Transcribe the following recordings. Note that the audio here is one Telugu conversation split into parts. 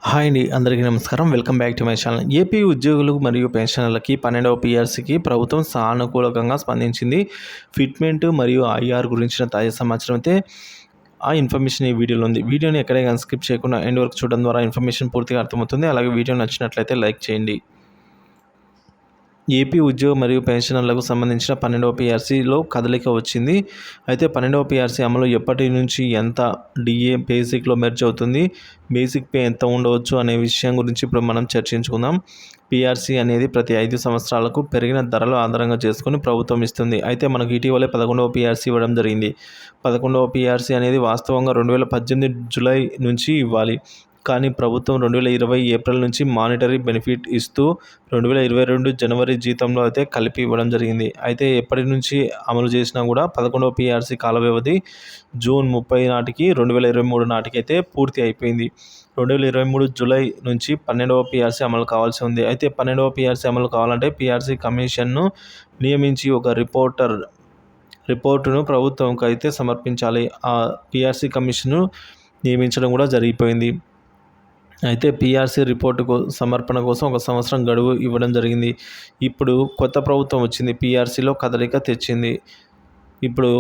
హాయ్ అండి. అందరికీ నమస్కారం. Welcome back to my channel. AP ఉద్యోగులు మరియు పెన్షనర్లకి 12వ పీఆర్సీకి ప్రభుత్వం సానుకూలంగా స్పందించింది. ఫిట్మెంట్ మరియు ఐఆర్ గురించిన తాజా సమాచారం అయితే ఆ ఇన్ఫర్మేషన్ ఈ వీడియోలో ఉంది. వీడియోని ఎక్కడే కానీ స్కిప్ చేయకుండా ఎండ్ వరకు చూడడం ద్వారా ఇన్ఫర్మేషన్ పూర్తిగా అర్థమవుతుంది. అలాగే వీడియో నచ్చినట్లయితే లైక్ చేయండి. ఏపీ ఉద్యోగ మరియు పెన్షనర్లకు సంబంధించిన 12వ పీఆర్సీలో కదలిక వచ్చింది. అయితే 12వ పీఆర్సీ అమలు ఎప్పటి నుంచి ఎంత డిఏ బేసిక్లో మెర్జ్ అవుతుంది, బేసిక్ పే ఎంత ఉండవచ్చు అనే విషయం గురించి ఇప్పుడు మనం చర్చించుకుందాం. పీఆర్సీ అనేది ప్రతి 5 సంవత్సరాలకు పెరిగిన ధరలు ఆధారంగా చేసుకుని ప్రభుత్వం ఇస్తుంది. అయితే మనకు ఇటీవలే 11వ పీఆర్సీ ఇవ్వడం జరిగింది. 11వ పీఆర్సీ అనేది వాస్తవంగా 2018 జూలై నుంచి ఇవ్వాలి. కానీ ప్రభుత్వం 2020 ఏప్రిల్ నుంచి మానిటరీ బెనిఫిట్ ఇస్తూ 2022 జనవరి జీతంలో అయితే కలిపి ఇవ్వడం జరిగింది. అయితే ఎప్పటి నుంచి అమలు చేసినా కూడా 11వ పీఆర్సీ కాల వ్యవధి జూన్ 30 నాటికి 2023 నాటికి అయితే పూర్తి అయిపోయింది. 2023 జూలై నుంచి 12వ పీఆర్సీ అమలు కావాల్సి ఉంది. అయితే 12వ పీఆర్సీ అమలు కావాలంటే పీఆర్సీ కమిషన్ను నియమించి ఒక రిపోర్టును ప్రభుత్వంకి అయితే సమర్పించాలి. ఆ పీఆర్సీ కమిషన్ను నియమించడం కూడా జరిగిపోయింది. అయితే పీఆర్సీ రిపోర్టు సమర్పణ కోసం 1 సంవత్సరం గడువు ఇవ్వడం జరిగింది. ఇప్పుడు కొత్త ప్రభుత్వం వచ్చింది. పీఆర్సీలో కదలిక తెచ్చింది. ఇప్పుడు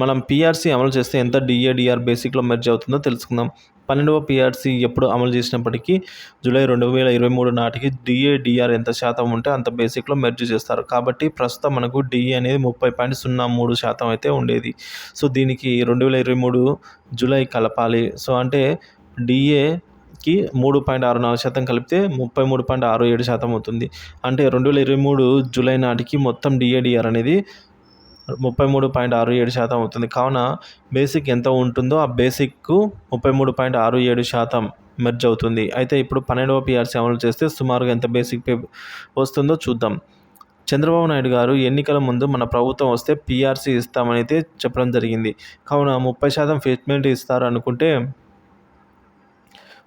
మనం పీఆర్సీ అమలు చేస్తే ఎంత డిఆర్ బేసిక్లో మెర్జ్ అవుతుందో తెలుసుకుందాం. 12వ పీఆర్సీ ఎప్పుడు అమలు చేసినప్పటికీ జూలై 2023 నాటికి డిఆర్ ఎంత శాతం ఉంటే అంత బేసిక్లో మెర్జ్ చేస్తారు. కాబట్టి ప్రస్తుతం మనకు డిఏ అనేది 30.03% అయితే ఉండేది. సో దీనికి 2023 జూలై కలపాలి. సో అంటే డిఏకి 3.64% కలిపితే 33.67% అవుతుంది. అంటే 2023 జూలై నాటికి మొత్తం డిఆర్ అనేది 33.67% అవుతుంది. కావున బేసిక్ ఎంత ఉంటుందో ఆ బేసిక్కు 33.67% మెర్జ్ అవుతుంది. అయితే ఇప్పుడు 12వ పీఆర్సీ అమలు చేస్తే సుమారుగా ఎంత బేసిక్ పే వస్తుందో చూద్దాం. చంద్రబాబు నాయుడు గారు ఎన్నికల ముందు మన ప్రభుత్వం వస్తే పీఆర్సీ ఇస్తామని అయితే చెప్పడం జరిగింది. కావున 30% ఫిట్మెంట్ ఇస్తారు అనుకుంటే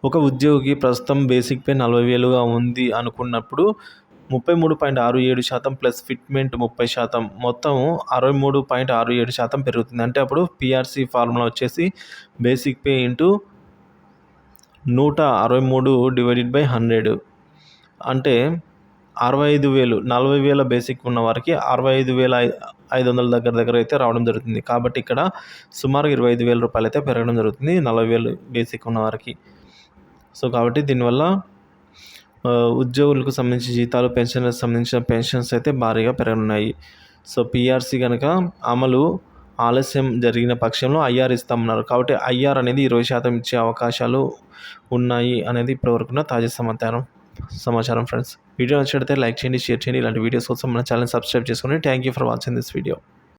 ఒక ఉద్యోగికి ప్రస్తుతం బేసిక్ పే 40,000గా ఉంది అనుకున్నప్పుడు 33.67% ప్లస్ ఫిట్మెంట్ 30% మొత్తం 63.67% పెరుగుతుంది. అంటే అప్పుడు పీఆర్సీ ఫార్ములా వచ్చేసి basic pay into 163 divided by 100 అంటే 65,000 40,000 బేసిక్ ఉన్న వారికి 65,500 దగ్గర అయితే రావడం జరుగుతుంది. కాబట్టి ఇక్కడ సుమారు 25,000 రూపాయలు అయితే పెరగడం జరుగుతుంది 40,000 బేసిక్ ఉన్న వారికి. సో కాబట్టి దీనివల్ల ఉద్యోగులకు సంబంధించిన జీతాలు, పెన్షన్లకు సంబంధించిన పెన్షన్స్ అయితే భారీగా పెరగనున్నాయి. సో పీఆర్సీ కనుక అమలు ఆలస్యం జరిగిన పక్షంలో ఐఆర్ ఇస్తామన్నారు. కాబట్టి ఐఆర్ అనేది 20% ఇచ్చే అవకాశాలు ఉన్నాయి అనేది ఇప్పటివరకున్న తాజా సమాచారం ఫ్రెండ్స్. వీడియో నచ్చినట్లయితే లైక్ చేయండి, షేర్ చేయండి. ఇలాంటి వీడియోస్ కోసం మన ఛానల్ సబ్స్క్రైబ్ చేసుకోండి. Thank you for watching this video.